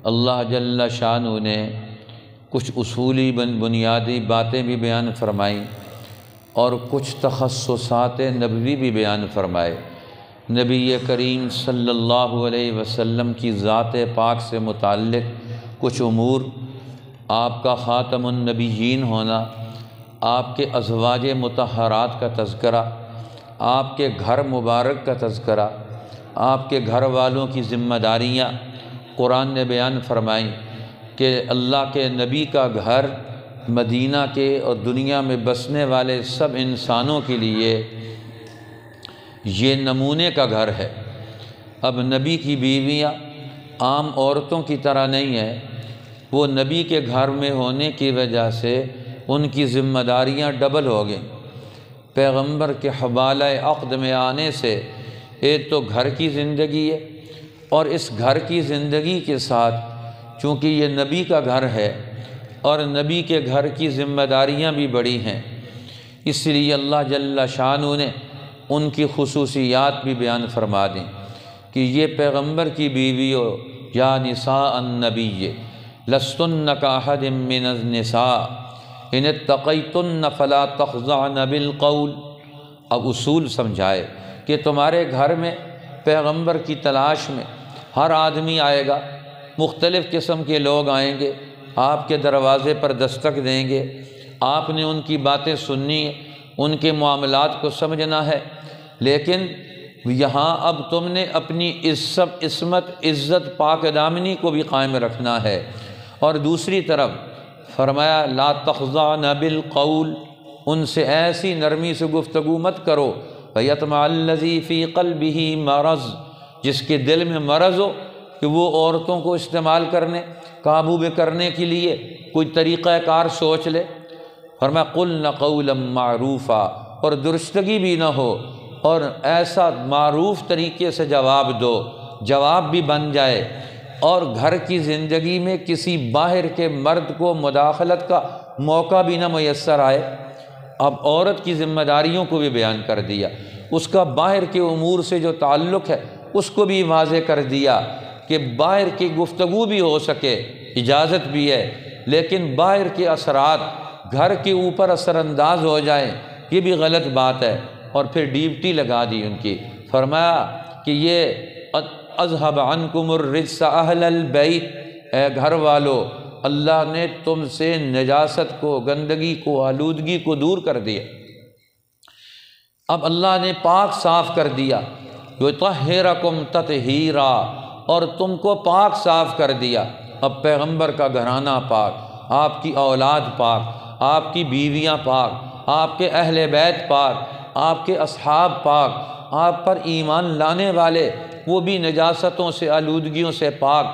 اللہ جل شانہ نے کچھ اصولی بنیادی باتیں بھی بیان فرمائیں اور کچھ تخصصات نبوی بھی بیان فرمائے۔ نبی کریم صلی اللہ علیہ وسلم کی ذات پاک سے متعلق کچھ امور، آپ کا خاتم النبیین ہونا، آپ کے ازواج مطہرات کا تذکرہ، آپ کے گھر مبارک کا تذکرہ، آپ کے گھر والوں کی ذمہ داریاں قرآن نے بیان فرمائیں کہ اللہ کے نبی کا گھر مدینہ کے اور دنیا میں بسنے والے سب انسانوں کے لیے یہ نمونے کا گھر ہے۔ اب نبی کی بیویاں عام عورتوں کی طرح نہیں ہیں، وہ نبی کے گھر میں ہونے کی وجہ سے ان کی ذمہ داریاں ڈبل ہو گئیں۔ پیغمبر کے حوالہ عقد میں آنے سے ایک تو گھر کی زندگی ہے، اور اس گھر کی زندگی کے ساتھ چونکہ یہ نبی کا گھر ہے اور نبی کے گھر کی ذمہ داریاں بھی بڑی ہیں، اس لیے اللہ جل شانہ نے ان کی خصوصیات بھی بیان فرما دیں کہ یہ پیغمبر کی بیویوں یا نساء النبی لستن کاحد من النساء ان اتقیتن فلا تخضعن بالقول۔ اب اصول سمجھائے کہ تمہارے گھر میں پیغمبر کی تلاش میں ہر آدمی آئے گا، مختلف قسم کے لوگ آئیں گے، آپ کے دروازے پر دستک دیں گے، آپ نے ان کی باتیں سننی ہے، ان کے معاملات کو سمجھنا ہے، لیکن یہاں اب تم نے اپنی عصمت عزت پاک دامنی کو بھی قائم رکھنا ہے، اور دوسری طرف فرمایا لا تخضعن بالقول، ان سے ایسی نرمی سے گفتگو مت کرو فیطمع الذی فی قلبہ مرض، جس کے دل میں مرض ہو کہ وہ عورتوں کو استعمال کرنے قابو میں کرنے کے لیے کوئی طریقہ کار سوچ لے۔ فرمایا قلن قولا معروفا، اور درستگی بھی نہ ہو اور ایسا معروف طریقے سے جواب دو، جواب بھی بن جائے، اور گھر کی زندگی میں کسی باہر کے مرد کو مداخلت کا موقع بھی نہ میسر آئے۔ اب عورت کی ذمہ داریوں کو بھی بیان کر دیا، اس کا باہر کے امور سے جو تعلق ہے اس کو بھی واضح کر دیا کہ باہر کی گفتگو بھی ہو سکے، اجازت بھی ہے، لیکن باہر کے اثرات گھر کے اوپر اثر انداز ہو جائیں یہ بھی غلط بات ہے۔ اور پھر ڈیوٹی لگا دی ان کی، فرمایا کہ یہ اذهب عنکم الرجس اہل البیت، اے گھر والو اللہ نے تم سے نجاست کو، گندگی کو، آلودگی کو دور کر دیا۔ اب اللہ نے پاک صاف کر دیا، یطہرکم تطہیرا، اور تم کو پاک صاف کر دیا۔ اب پیغمبر کا گھرانہ پاک، آپ کی اولاد پاک، آپ کی بیویاں پاک، آپ کے اہل بیت پاک، آپ کے اصحاب پاک، آپ پر ایمان لانے والے وہ بھی نجاستوں سے، آلودگیوں سے پاک۔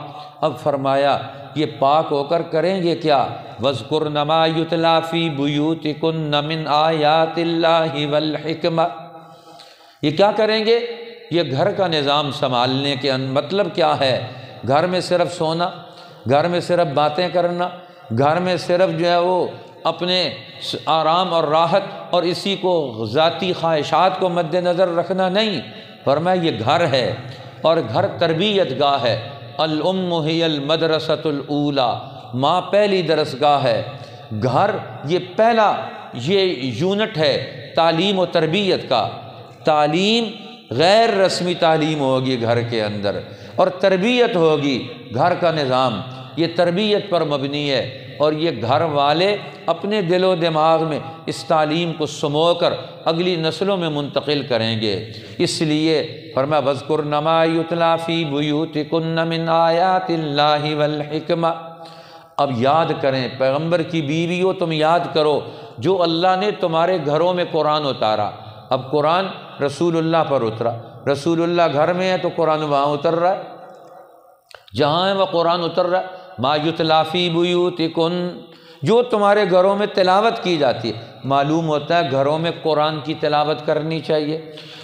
اب فرمایا یہ پاک ہو کر کریں گے کیا؟ وَاذْكُرْنَ مَا يُتْلَىٰ فِي بُيُوتِكُنَّ مِنْ آيَاتِ اللَّهِ وَالْحِكْمَةِ، یہ کیا کریں گے؟ یہ گھر کا نظام سنبھالنے کے مطلب کیا ہے؟ گھر میں صرف سونا، گھر میں صرف باتیں کرنا، گھر میں صرف جو ہے وہ اپنے آرام اور راحت اور اسی کو ذاتی خواہشات کو مد نظر رکھنا نہیں۔ فرمایا یہ گھر ہے اور گھر تربیت گاہ ہے۔ الام ہی المدرسۃ الاولی، ماں پہلی درسگاہ ہے۔ گھر یہ پہلا یونٹ ہے تعلیم و تربیت کا۔ تعلیم غیر رسمی تعلیم ہوگی گھر کے اندر، اور تربیت ہوگی گھر کا نظام یہ تربیت پر مبنی ہے، اور یہ گھر والے اپنے دل و دماغ میں اس تعلیم کو سمو کر اگلی نسلوں میں منتقل کریں گے۔ اس لیے فرمایا وَاذْكُرْنَ مَا يُتْلَىٰ فِي بُيُوتِكُنَّ مِنْ آيَاتِ اللَّهِ وَالْحِكْمَةِ، اب یاد کریں پیغمبر کی بیویوں، تم یاد کرو جو اللہ نے تمہارے گھروں میں قرآن اتارا۔ اب قرآن رسول اللہ پر اترا، رسول اللہ گھر میں ہے تو قرآن وہاں اتر رہا ہے، جہاں ہے وہ قرآن اتر رہا ہے۔ ما یتلیٰ فی بیوتکن، جو تمہارے گھروں میں تلاوت کی جاتی ہے۔ معلوم ہوتا ہے گھروں میں قرآن کی تلاوت کرنی چاہیے،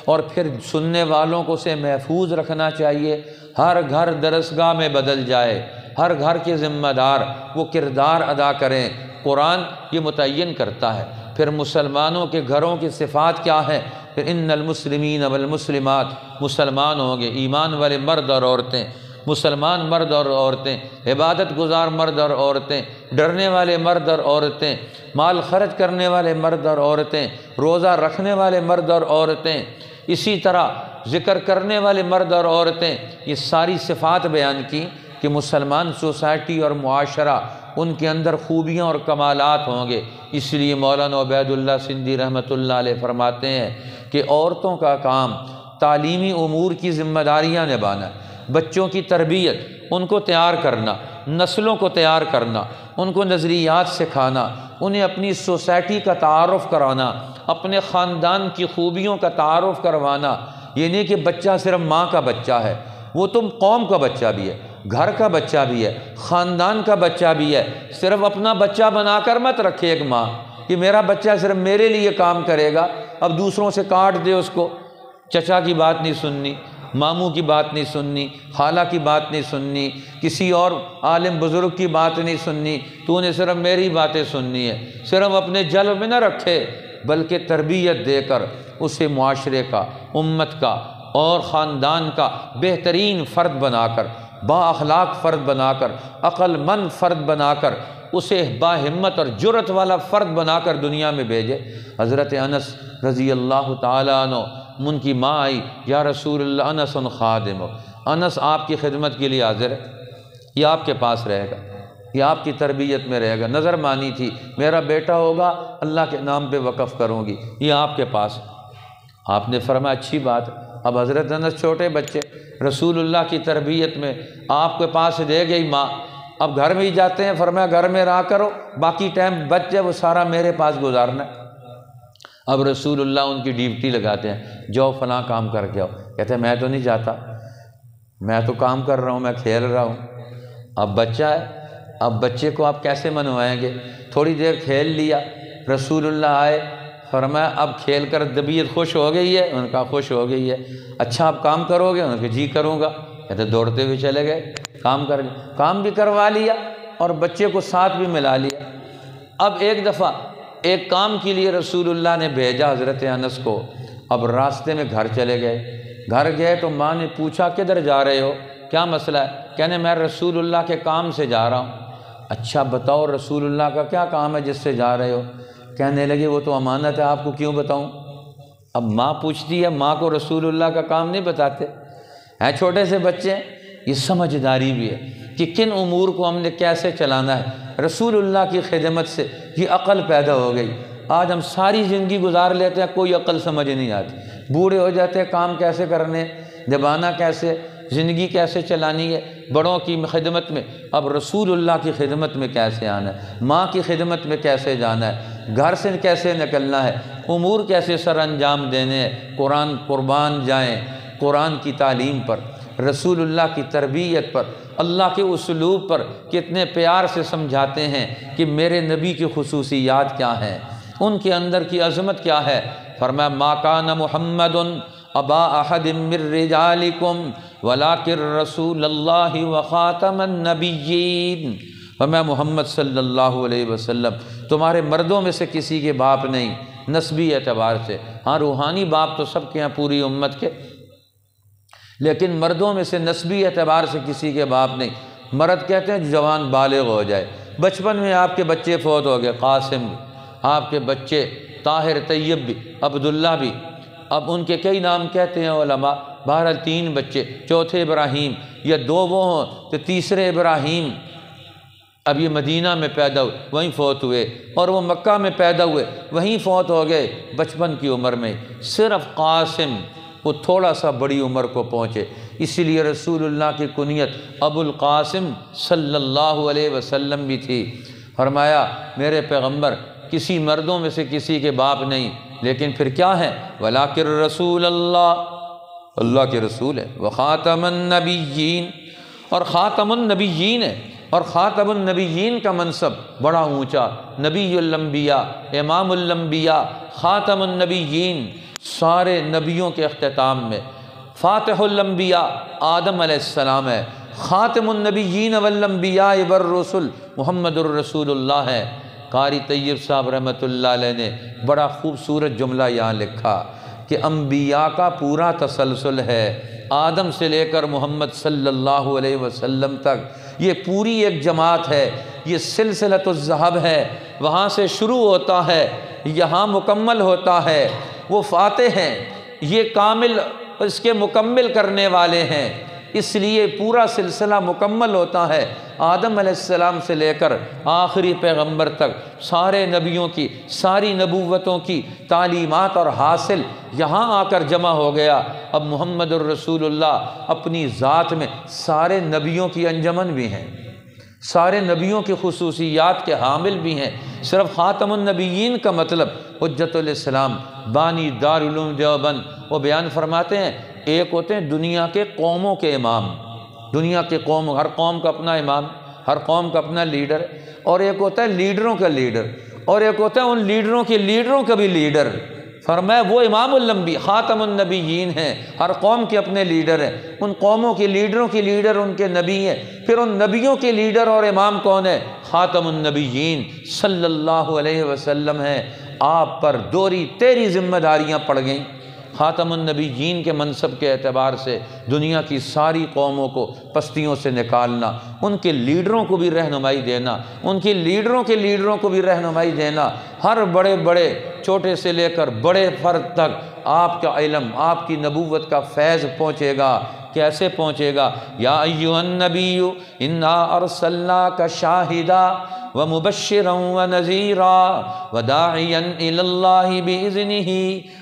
اور پھر سننے والوں کو اسے محفوظ رکھنا چاہیے۔ ہر گھر درسگاہ میں بدل جائے، ہر گھر کے ذمہ دار وہ کردار ادا کریں، قرآن یہ متعین کرتا ہے۔ پھر مسلمانوں کے گھروں کی صفات کیا ہے؟ پھر ان المسلمین والمسلمات، مسلمان ہوں گے ایمان والے مرد اور عورتیں، مسلمان مرد اور عورتیں، عبادت گزار مرد اور عورتیں، ڈرنے والے مرد اور عورتیں، مال خرچ کرنے والے مرد اور عورتیں، روزہ رکھنے والے مرد اور عورتیں، اسی طرح ذکر کرنے والے مرد اور عورتیں، یہ ساری صفات بیان کی کہ مسلمان سوسائٹی اور معاشرہ ان کے اندر خوبیاں اور کمالات ہوں گے۔ اس لیے مولانا عبید اللہ سندھی رحمۃ اللہ علیہ فرماتے ہیں کہ عورتوں کا کام تعلیمی امور کی ذمہ داریاں نبھانا، بچوں کی تربیت، ان کو تیار کرنا، نسلوں کو تیار کرنا، ان کو نظریات سکھانا، انہیں اپنی سوسائٹی کا تعارف کرانا، اپنے خاندان کی خوبیوں کا تعارف کروانا۔ یہ نہیں کہ بچہ صرف ماں کا بچہ ہے، وہ تم قوم کا بچہ بھی ہے، گھر کا بچہ بھی ہے، خاندان کا بچہ بھی ہے۔ صرف اپنا بچہ بنا کر مت رکھے ایک ماں کہ میرا بچہ صرف میرے لیے کام کرے گا، اب دوسروں سے کاٹ دے اس کو، چچا کی بات نہیں سننی، ماموں کی بات نہیں سننی، خالہ کی بات نہیں سننی، کسی اور عالم بزرگ کی بات نہیں سننی، تو نے صرف میری باتیں سننی ہے۔ صرف اپنے جلب میں نہ رکھے بلکہ تربیت دے کر اسے معاشرے کا، امت کا اور خاندان کا بہترین فرد بنا کر، با اخلاق فرد بنا کر، عقل مند فرد بنا کر، اسے با ہمت اور جرأت والا فرد بنا کر دنیا میں بھیجے۔ حضرت انس رضی اللہ تعالیٰ عنہ، ان کی ماں آئی، یا رسول اللہ انس خادم ہو، انس آپ کی خدمت کے لیے حاضر ہے، یہ آپ کے پاس رہے گا، یہ آپ کی تربیت میں رہے گا۔ نظر مانی تھی میرا بیٹا ہوگا اللہ کے نام پہ وقف کروں گی، یہ آپ کے پاس۔ آپ نے فرمایا اچھی بات۔ اب حضرت انس چھوٹے بچے رسول اللہ کی تربیت میں آپ کے پاس دے گئی ماں، اب گھر میں ہی جاتے ہیں، فرمایا گھر میں رہا کرو، باقی ٹائم بچ جائے وہ سارا میرے پاس گزارنا ہے۔ اب رسول اللہ ان کی ڈیوٹی لگاتے ہیں، جاؤ فلاں کام کر کے آؤ، کہتے ہیں میں تو نہیں جاتا، میں تو کام کر رہا ہوں، میں کھیل رہا ہوں۔ اب بچہ ہے، اب بچے کو آپ کیسے منوائیں گے؟ تھوڑی دیر کھیل لیا، رسول اللہ آئے، فرمایا اب کھیل کر طبیعت خوش ہو گئی ہے؟ ان کا خوش ہو گئی ہے۔ اچھا آپ کام کرو گے؟ ان کے جی کروں گا۔ کہتے دوڑتے ہوئے چلے گئے، کام بھی کروا لیا اور بچے کو ساتھ بھی ملا لیا۔ اب ایک دفعہ ایک کام کے لیے رسول اللہ نے بھیجا حضرت انس کو، اب راستے میں گھر چلے گئے، گھر گئے تو ماں نے پوچھا کدھر جا رہے ہو، کیا مسئلہ ہے؟ کہنے میں رسول اللہ کے کام سے جا رہا ہوں۔ اچھا بتاؤ رسول اللہ کا کیا کام ہے جس سے جا رہے ہو؟ کہنے لگے وہ تو امانت ہے، آپ کو کیوں بتاؤں؟ اب ماں پوچھتی ہے، ماں کو رسول اللہ کا کام نہیں بتاتے ہیں، چھوٹے سے بچے ہیں۔ یہ سمجھداری بھی ہے کہ کن امور کو ہم نے کیسے چلانا ہے۔ رسول اللہ کی خدمت سے یہ عقل پیدا ہو گئی۔ آج ہم ساری زندگی گزار لیتے ہیں، کوئی عقل سمجھ نہیں آتی، بوڑھے ہو جاتے ہیں، کام کیسے کرنے، دبانا کیسے، زندگی کیسے چلانی ہے، بڑوں کی خدمت میں۔ اب رسول اللہ کی خدمت میں کیسے آنا ہے، ماں کی خدمت میں کیسے جانا ہے، گھر سے کیسے نکلنا ہے، امور کیسے سر انجام دینے ہیں۔ قرآن قربان جائیں قرآن کی تعلیم پر، رسول اللہ کی تربیت پر، اللہ کے اسلوب پر کتنے پیار سے سمجھاتے ہیں کہ میرے نبی کی خصوصیات کیا ہیں، ان کے اندر کی عظمت کیا ہے۔ فرمایا ما کان محمد ابا احد من رجالکم ولکن رسول اللہ وخاتم النبیین۔ فرمایا محمد صلی اللہ علیہ وسلم تمہارے مردوں میں سے کسی کے باپ نہیں نسبی اعتبار سے، ہاں روحانی باپ تو سب کے ہیں پوری امت کے، لیکن مردوں میں سے نسبی اعتبار سے کسی کے باپ نہیں۔ مرد کہتے ہیں جوان بالغ ہو جائے۔ بچپن میں آپ کے بچے فوت ہو گئے، قاسم بھی، آپ کے بچے طاہر طیب بھی، عبداللہ بھی، اب ان کے کئی نام کہتے ہیں علماء، بہرحال 3 بچے، چوتھے ابراہیم، یا 2 وہ ہوں تو تیسرے ابراہیم، اب یہ مدینہ میں پیدا ہوئے وہیں فوت ہوئے، اور وہ مکہ میں پیدا ہوئے وہیں فوت ہو گئے بچپن کی عمر میں۔ صرف قاسم وہ تھوڑا سا بڑی عمر کو پہنچے، اسی لیے رسول اللہ کی کنیت ابو القاسم صلی اللہ علیہ وسلم بھی تھی۔ فرمایا میرے پیغمبر کسی مردوں میں سے کسی کے باپ نہیں، لیکن پھر کیا ہے؟ وَلَٰكِن رسول اللہ کے رسول ہے، وَخَاتَمَ النَّبِيِّينَ، اور خاتم النبیین ہے، اور خاتم النبیین کا منصب بڑا اونچا، نبی الانبیاء، امام الانبیاء، خاتم النبیین، سارے نبیوں کے اختتام میں۔ فاتح الانبیاء آدم علیہ السلام ہے، خاتم النبیین والانبیاء والرسل محمد الرسول اللہ ہے۔ قاری طیب صاحب رحمۃ اللہ علیہ نے بڑا خوبصورت جملہ یہاں لکھا کہ انبیاء کا پورا تسلسل ہے، آدم سے لے کر محمد صلی اللہ علیہ وسلم تک یہ پوری ایک جماعت ہے، یہ سلسلۃ الذہب ہے، وہاں سے شروع ہوتا ہے یہاں مکمل ہوتا ہے۔ وہ فاتح ہیں، یہ کامل اس کے مکمل کرنے والے ہیں، اس لیے پورا سلسلہ مکمل ہوتا ہے۔ آدم علیہ السلام سے لے کر آخری پیغمبر تک سارے نبیوں کی، ساری نبوتوں کی تعلیمات اور حاصل یہاں آ کر جمع ہو گیا۔ اب محمد الرسول اللہ اپنی ذات میں سارے نبیوں کی انجمن بھی ہیں، سارے نبیوں کی خصوصیات کے حامل بھی ہیں۔ صرف خاتم النبیین کا مطلب حجت الاسلام بانی دارالعلوم دیوبند وہ بیان فرماتے ہیں، ایک ہوتے ہیں دنیا کے قوموں کے امام، دنیا کے قوم، ہر قوم کا اپنا امام، ہر قوم کا اپنا لیڈر، اور ایک ہوتا ہے لیڈروں کا لیڈر، اور ایک ہوتا ہے ان لیڈروں کے لیڈروں کا بھی لیڈر۔ فرمایا وہ امام الانبیاء خاتم النبیین ہیں، ہر قوم کے اپنے لیڈر ہیں، ان قوموں کے لیڈروں کے لیڈر ان کے نبی ہیں، پھر ان نبیوں کے لیڈر اور امام کون ہے؟ خاتم النبیین صلی اللہ علیہ وسلم ہیں۔ آپ پر دوری تیری ذمہ داریاں پڑ گئیں۔ خاتم النبیین کے منصب کے اعتبار سے دنیا کی ساری قوموں کو پستیوں سے نکالنا، ان کے لیڈروں کو بھی رہنمائی دینا، ان کے لیڈروں کے لیڈروں کو بھی رہنمائی دینا، ہر بڑے بڑے چھوٹے سے لے کر بڑے فرد تک آپ کا علم، آپ کی نبوت کا فیض پہنچے گا۔ کیسے پہنچے گا؟ یا ایھا النبی انا ارسلناک شاہدا ومبشرا ونذیرا وداعیا الی اللہ باذنہ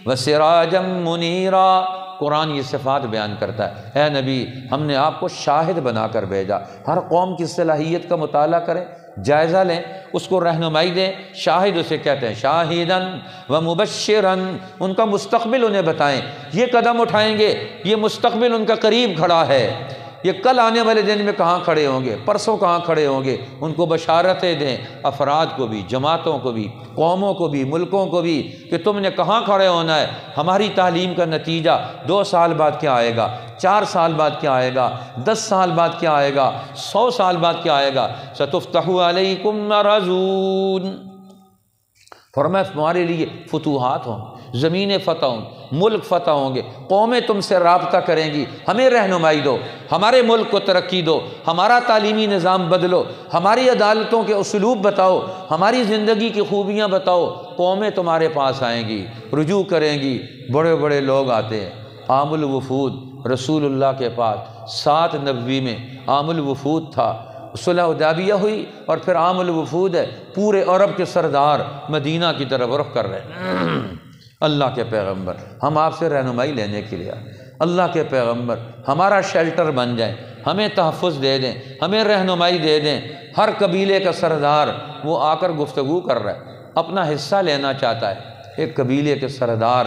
وسراجا منیرا۔ قرآن یہ صفات بیان کرتا ہے، اے نبی ہم نے آپ کو شاہد بنا کر بھیجا۔ ہر قوم کی صلاحیت کا مطالعہ کریں، جائزہ لیں، اس کو رہنمائی دیں۔ شاہد اسے کہتے ہیں، شاہداً و مبشراً، ان کا مستقبل انہیں بتائیں، یہ قدم اٹھائیں گے، یہ مستقبل ان کا قریب کھڑا ہے، یہ کل آنے والے دن میں کہاں کھڑے ہوں گے، پرسوں کہاں کھڑے ہوں گے، ان کو بشارتیں دیں، افراد کو بھی، جماعتوں کو بھی، قوموں کو بھی، ملکوں کو بھی، کہ تم نے کہاں کھڑے ہونا ہے۔ ہماری تعلیم کا نتیجہ 2 سال بعد کیا آئے گا، 4 سال بعد کیا آئے گا، 10 سال بعد کیا آئے گا، 100 سال بعد کیا آئے گا۔ ستفتح علیکم مرزون، فرمایا تمہارے لیے فتوحات ہوں، زمینیں فتح ہوں، ملک فتح ہوں گے، قومیں تم سے رابطہ کریں گی، ہمیں رہنمائی دو، ہمارے ملک کو ترقی دو، ہمارا تعلیمی نظام بدلو، ہماری عدالتوں کے اسلوب بتاؤ، ہماری زندگی کی خوبیاں بتاؤ، قومیں تمہارے پاس آئیں گی، رجوع کریں گی۔ بڑے بڑے لوگ آتے ہیں، عام الوفود رسول اللہ کے پاس 7 نبوی میں عام الوفود تھا، صلح حدیبیہ ہوئی، اور پھر عام الوفود ہے، پورے عرب کے سردار مدینہ کی طرف رخ کر رہے ہیں۔ اللہ کے پیغمبر ہم آپ سے رہنمائی لینے کے لیے، اللہ کے پیغمبر ہمارا شیلٹر بن جائیں، ہمیں تحفظ دے دیں، ہمیں رہنمائی دے دیں۔ ہر قبیلے کا سردار وہ آ کر گفتگو کر رہا ہے، اپنا حصہ لینا چاہتا ہے۔ ایک قبیلے کے سردار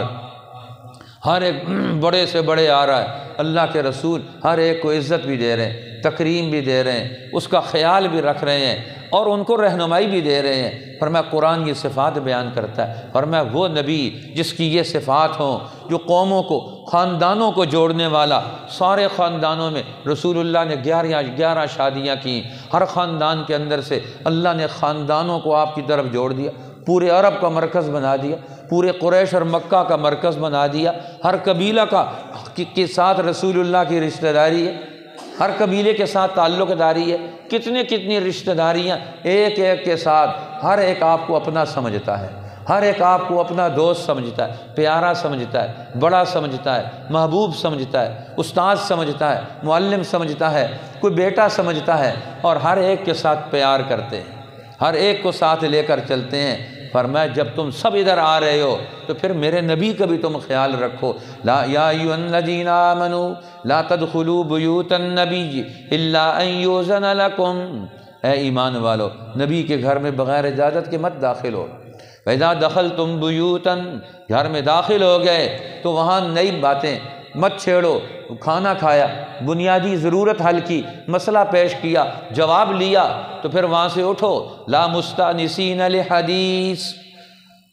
ہر ایک بڑے سے بڑے آ رہا ہے، اللہ کے رسول ہر ایک کو عزت بھی دے رہے ہیں، تکریم بھی دے رہے ہیں، اس کا خیال بھی رکھ رہے ہیں، اور ان کو رہنمائی بھی دے رہے ہیں۔ فرمایا قرآن یہ صفات بیان کرتا ہے، فرمایا وہ نبی جس کی یہ صفات ہوں، جو قوموں کو، خاندانوں کو جوڑنے والا۔ سارے خاندانوں میں رسول اللہ نے 11 شادیاں کی، ہر خاندان کے اندر سے اللہ نے خاندانوں کو آپ کی طرف جوڑ دیا، پورے عرب کا مرکز بنا دیا، پورے قریش اور مکہ کا مرکز بنا دیا۔ ہر قبیلہ کے ساتھ رسول اللہ کی رشتہ داری ہے، ہر قبیلے کے ساتھ تعلق داری ہے، کتنی رشتہ داریاں ایک ایک کے ساتھ۔ ہر ایک آپ کو اپنا سمجھتا ہے، ہر ایک آپ کو اپنا دوست سمجھتا ہے، پیارا سمجھتا ہے، بڑا سمجھتا ہے، محبوب سمجھتا ہے، استاد سمجھتا ہے، معلم سمجھتا ہے، کوئی بیٹا سمجھتا ہے، اور ہر ایک کے ساتھ پیار کرتے ہیں، ہر ایک کو ساتھ لے کر چلتے ہیں۔ فرمایا جب تم سب ادھر آ رہے ہو تو پھر میرے نبی کا بھی تم خیال رکھو۔ لا یا ایھا الذین آمنوا لا تدخلوا بیوت النبی الا ان یؤذن لکم، اے ایمان والو نبی کے گھر میں بغیر اجازت کے مت داخل ہو۔ فاذا دخلتم بیوتا، گھر میں داخل ہو گئے تو وہاں نئی باتیں مت چھیڑو۔ کھانا کھایا، بنیادی ضرورت حل کی، مسئلہ پیش کیا، جواب لیا، تو پھر وہاں سے اٹھو۔ لا مستأنسین لحدیث،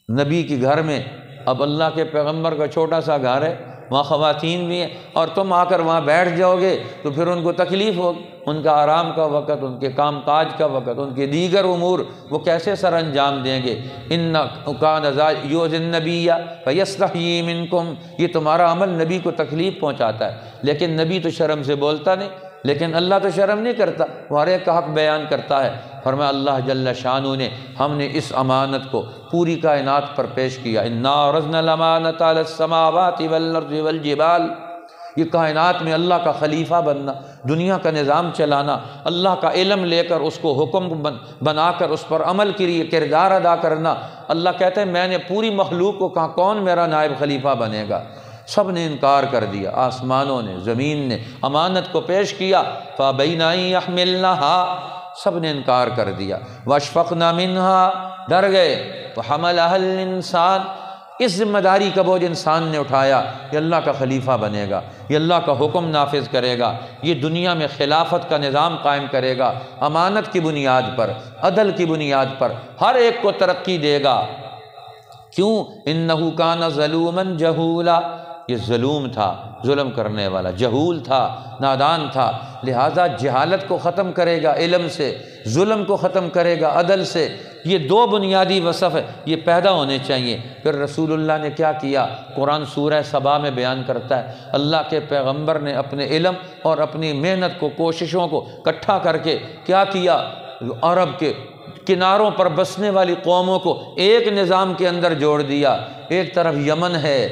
نبی کے گھر میں اب اللہ کے پیغمبر کا چھوٹا سا گھر ہے، وہاں خواتین بھی ہیں، اور تم آ کر وہاں بیٹھ جاؤ گے تو پھر ان کو تکلیف ہوگی، ان کا آرام کا وقت، ان کے کام کاج کا وقت، ان کے دیگر امور وہ کیسے سر انجام دیں گے؟ ان کان یؤذی النبی فیستحیی منکم، یہ تمہارا عمل نبی کو تکلیف پہنچاتا ہے، لیکن نبی تو شرم سے بولتا نہیں، لیکن اللہ تو شرم نہیں کرتا، وہ ہر ایک کا حق بیان کرتا ہے۔ فرمایا اللہ جل شانہ نے ہم نے اس امانت کو پوری کائنات پر پیش کیا، انا عرضنا الامانۃ علی السماوات والارض والجبال، یہ کائنات میں اللہ کا خلیفہ بننا، دنیا کا نظام چلانا، اللہ کا علم لے کر اس کو حکم بنا کر اس پر عمل کے لیے کردار ادا کرنا۔ اللہ کہتے ہیں میں نے پوری مخلوق کو کہا کون میرا نائب خلیفہ بنے گا؟ سب نے انکار کر دیا، آسمانوں نے، زمین نے امانت کو پیش کیا، فابین ان یحملنها، سب نے انکار کر دیا، واشفقنا منها، ڈر گئے، وحملها الانسان، اس ذمہ داری کا بوجھ انسان نے اٹھایا، یہ اللہ کا خلیفہ بنے گا، یہ اللہ کا حکم نافذ کرے گا، یہ دنیا میں خلافت کا نظام قائم کرے گا، امانت کی بنیاد پر، عدل کی بنیاد پر، ہر ایک کو ترقی دے گا۔ کیوں؟ انہ کان ظلوما جہولا، یہ ظلوم تھا، ظلم کرنے والا، جہول تھا، نادان تھا، لہٰذا جہالت کو ختم کرے گا علم سے، ظلم کو ختم کرے گا عدل سے، یہ دو بنیادی وصف ہے، یہ پیدا ہونے چاہیے۔ پھر رسول اللہ نے کیا کیا؟ قرآن سورہ سبا میں بیان کرتا ہے، اللہ کے پیغمبر نے اپنے علم اور اپنی محنت کو، کوششوں کو اکٹھا کر کے کیا کیا؟ عرب کے کناروں پر بسنے والی قوموں کو ایک نظام کے اندر جوڑ دیا، ایک طرف یمن ہے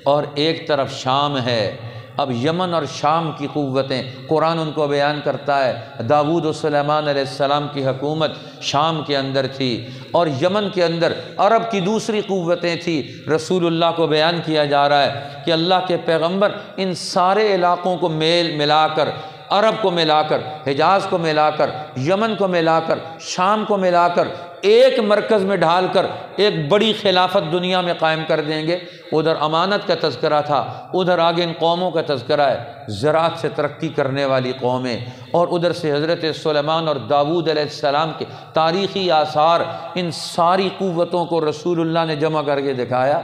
اور ایک طرف شام ہے۔ اب یمن اور شام کی قوتیں قرآن ان کو بیان کرتا ہے، داؤد و سلیمان علیہ السلام کی حکومت شام کے اندر تھی، اور یمن کے اندر عرب کی دوسری قوتیں تھیں۔ رسول اللہ کو بیان کیا جا رہا ہے کہ اللہ کے پیغمبر ان سارے علاقوں کو ملا کر، عرب کو ملا کر، حجاز کو ملا کر، یمن کو ملا کر، شام کو ملا کر، ایک مرکز میں ڈھال کر ایک بڑی خلافت دنیا میں قائم کر دیں گے۔ ادھر امانت کا تذکرہ تھا، ادھر آگے ان قوموں کا تذکرہ ہے، زراعت سے ترقی کرنے والی قومیں، اور ادھر سے حضرت سلیمان اور داؤد علیہ السلام کے تاریخی آثار، ان ساری قوتوں کو رسول اللہ نے جمع کر کے دکھایا۔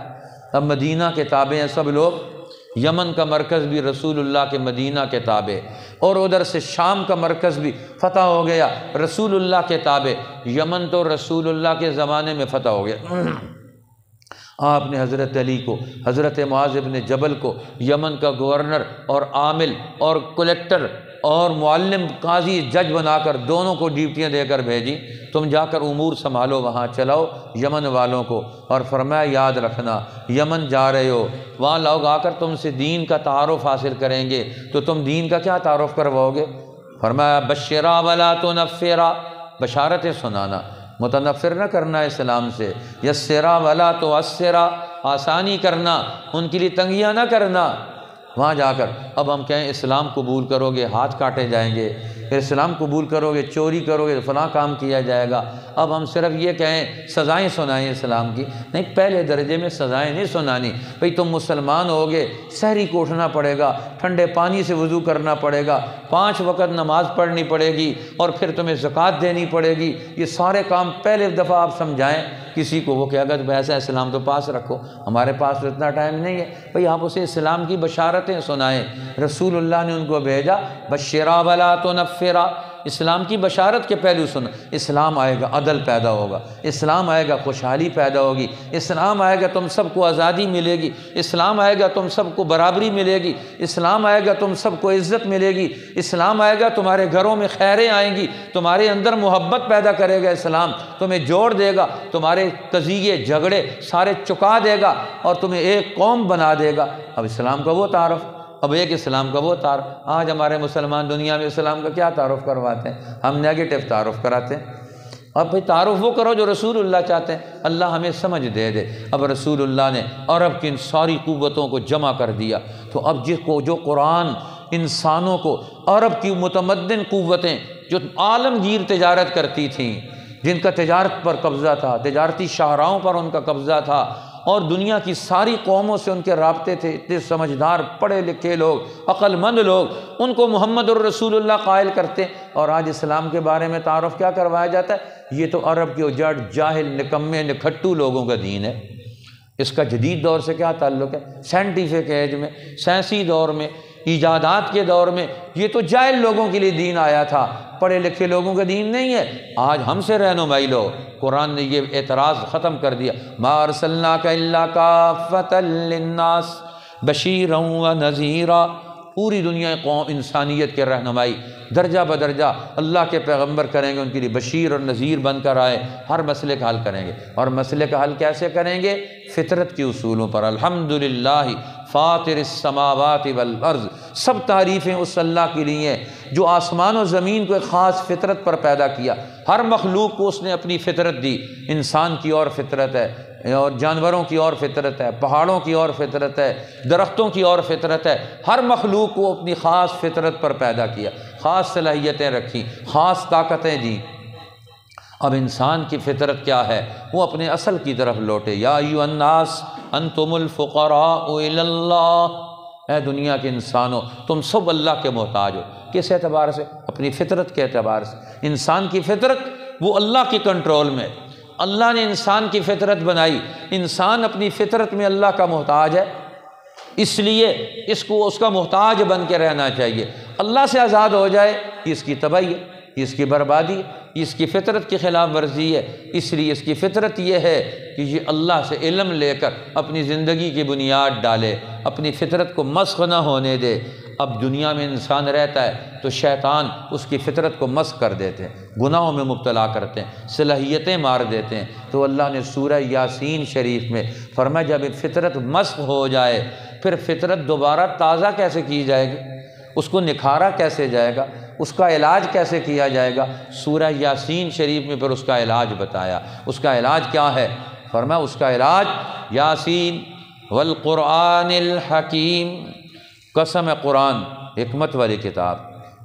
اب مدینہ کے تابع ہیں سب لوگ، یمن کا مرکز بھی رسول اللہ کے مدینہ کے تابع، اور ادھر سے شام کا مرکز بھی فتح ہو گیا رسول اللہ کے تابع۔ یمن تو رسول اللہ کے زمانے میں فتح ہو گیا، آپ نے حضرت علی کو، حضرت معاذ بن جبل کو یمن کا گورنر اور عامل اور کلیکٹر اور معلم، قاضی، جج بنا کر دونوں کو ڈیوٹیاں دے کر بھیجی، تم جا کر امور سنبھالو، وہاں چلاؤ یمن والوں کو، اور فرمایا یاد رکھنا یمن جا رہے ہو، وہاں لوگ آ کر تم سے دین کا تعارف حاصل کریں گے تو تم دین کا کیا تعارف کرواؤ گے؟ فرمایا بشرا ولا تنفرا، بشارتیں سنانا، متنفر نہ کرنا اسلام سے، یسرا ولا تعسرا، آسانی کرنا، ان کے لیے تنگیاں نہ کرنا۔ وہاں جا کر اب ہم کہیں اسلام قبول کرو گے ہاتھ کاٹے جائیں گے، پھر اسلام قبول کرو گے چوری کرو گے فلاں کام کیا جائے گا۔ اب ہم صرف یہ کہیں سزائیں سنائیں اسلام کی، نہیں، پہلے درجے میں سزائیں نہیں سنانی۔ بھئی تم مسلمان ہوگے، سحری کو اٹھنا پڑے گا، ٹھنڈے پانی سے وضو کرنا پڑے گا، 5 وقت نماز پڑھنی پڑے گی، اور پھر تمہیں زکوٰۃ دینی پڑے گی، یہ سارے کام پہلے دفعہ آپ سمجھائیں کسی کو، وہ کہے گا تو ایسا اسلام تو پاس رکھو، ہمارے پاس تو اتنا ٹائم نہیں ہے۔ بھئی آپ اسے اسلام کی بشارتیں سنائیں۔ رسول اللہ نے ان کو بھیجا، بشرا ولا تنفرا، اسلام کی بشارت کے پہلو سنا، اسلام آئے گا عدل پیدا ہوگا، اسلام آئے گا خوشحالی پیدا ہوگی، اسلام آئے گا تم سب کو آزادی ملے گی، اسلام آئے گا تم سب کو برابری ملے گی، اسلام آئے گا تم سب کو عزت ملے گی، اسلام آئے گا تمہارے گھروں میں خیریں آئیں گی، تمہارے اندر محبت پیدا کرے گا اسلام، تمہیں جوڑ دے گا، تمہارے قضیے جھگڑے سارے چکا دے گا اور تمہیں ایک قوم بنا دے گا۔ اب اسلام کا وہ تعارف، اب ایک اسلام کا وہ تعارف۔ آج ہمارے مسلمان دنیا میں اسلام کا کیا تعارف کرواتے ہیں؟ ہم نیگیٹو تعارف کراتے ہیں۔ اب بھئی تعارف وہ کرو جو رسول اللہ چاہتے ہیں، اللہ ہمیں سمجھ دے دے۔ اب رسول اللہ نے عرب کی ان ساری قوتوں کو جمع کر دیا، تو اب جو قرآن انسانوں کو، عرب کی متمدن قوتیں جو عالمگیر تجارت کرتی تھیں، جن کا تجارت پر قبضہ تھا، تجارتی شاہراہوں پر ان کا قبضہ تھا، اور دنیا کی ساری قوموں سے ان کے رابطے تھے، اتنے سمجھدار پڑھے لکھے لوگ، عقل مند لوگ، ان کو محمد الرسول اللہ قائل کرتے، اور آج اسلام کے بارے میں تعارف کیا کروایا جاتا ہے؟ یہ تو عرب کے اجڑ، جاہل، نکمے، نکھٹو لوگوں کا دین ہے، اس کا جدید دور سے کیا تعلق ہے؟ سائنٹیفک ایج میں، سائنسی دور میں، ایجادات کے دور میں یہ تو جاہل لوگوں کے لیے دین آیا تھا، پڑھے لکھے لوگوں کا دین نہیں ہے۔ آج ہم سے رہنمائی لو، قرآن نے یہ اعتراض ختم کر دیا، ما ارسلناک الا کافۃ للناس بشیرا ونذیرا۔ پوری دنیا قوم انسانیت کے رہنمائی درجہ بدرجہ اللہ کے پیغمبر کریں گے، ان کے لیے بشیر اور نذیر بن کر آئے، ہر مسئلے کا حل کریں گے۔ اور مسئلے کا حل کیسے کریں گے؟ فطرت کے اصولوں پر۔ الحمدللہ فاطر السماوات والارض، سب تعریفیں اس اللہ کے لیے جو آسمان و زمین کو ایک خاص فطرت پر پیدا کیا، ہر مخلوق کو اس نے اپنی فطرت دی۔ انسان کی اور فطرت ہے، اور جانوروں کی اور فطرت ہے، پہاڑوں کی اور فطرت ہے، درختوں کی اور فطرت ہے، ہر مخلوق کو اپنی خاص فطرت پر پیدا کیا، خاص صلاحیتیں رکھی، خاص طاقتیں دیں۔ اب انسان کی فطرت کیا ہے؟ وہ اپنے اصل کی طرف لوٹے۔ یا ایھا الناس انتم الفقراء الی اللہ، اے دنیا کے انسانوں تم سب اللہ کے محتاج ہو۔ کس اعتبار سے؟ اپنی فطرت کے اعتبار سے۔ انسان کی فطرت وہ اللہ کی کنٹرول میں، اللہ نے انسان کی فطرت بنائی، انسان اپنی فطرت میں اللہ کا محتاج ہے، اس لیے اس کو اس کا محتاج بن کے رہنا چاہیے۔ اللہ سے آزاد ہو جائے یہ اس کی تباہی ہے، یہ اس کی بربادی ہے، یہ اس کی فطرت کی خلاف ورزی ہے۔ اس لیے اس کی فطرت یہ ہے کہ یہ اللہ سے علم لے کر اپنی زندگی کی بنیاد ڈالے، اپنی فطرت کو مسخ نہ ہونے دے۔ اب دنیا میں انسان رہتا ہے تو شیطان اس کی فطرت کو مسخ کر دیتے ہیں، گناہوں میں مبتلا کرتے ہیں، صلاحیتیں مار دیتے ہیں۔ تو اللہ نے سورہ یاسین شریف میں فرمایا جب فطرت مسخ ہو جائے پھر فطرت دوبارہ تازہ کیسے کی جائے گی، اس کو نکھارا کیسے جائے گا، اس کا علاج کیسے کیا جائے گا؟ سورہ یاسین شریف میں پھر اس کا علاج بتایا۔ اس کا علاج کیا ہے؟ فرمایا اس کا علاج یاسین والقرآن الحکیم، قسم ہے قرآن حکمت والی کتاب۔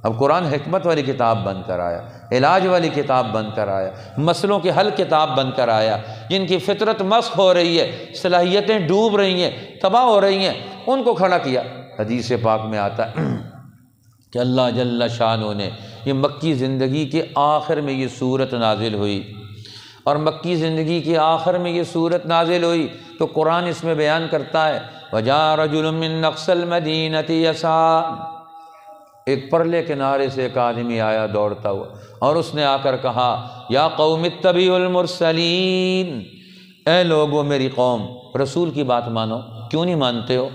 اب قرآن حکمت والی کتاب بن کر آیا، علاج والی کتاب بن کر آیا، مسئلوں کے حل کتاب بن کر آیا۔ جن کی فطرت مسخ ہو رہی ہے، صلاحیتیں ڈوب رہی ہیں، تباہ ہو رہی ہیں، ان کو کھڑا کیا۔ حدیث پاک میں آتا ہے کہ اللہ جل شانہ نے یہ مکی زندگی کے آخر میں یہ صورت نازل ہوئی، اور مکی زندگی کے آخر میں یہ صورت نازل ہوئی تو قرآن اس میں بیان کرتا ہے وَجَاءَ رَجُلٌ مِّن أَقْصَى الْمَدِينَةِ يَسْعَىٰ، ایک پرلے کنارے سے ایک آدمی آیا دوڑتا ہوا، اور اس نے آ کر کہا یا قوم اتبعوا المرسلین، اے لوگو میری قوم رسول کی بات مانو، کیوں نہیں مانتے ہو؟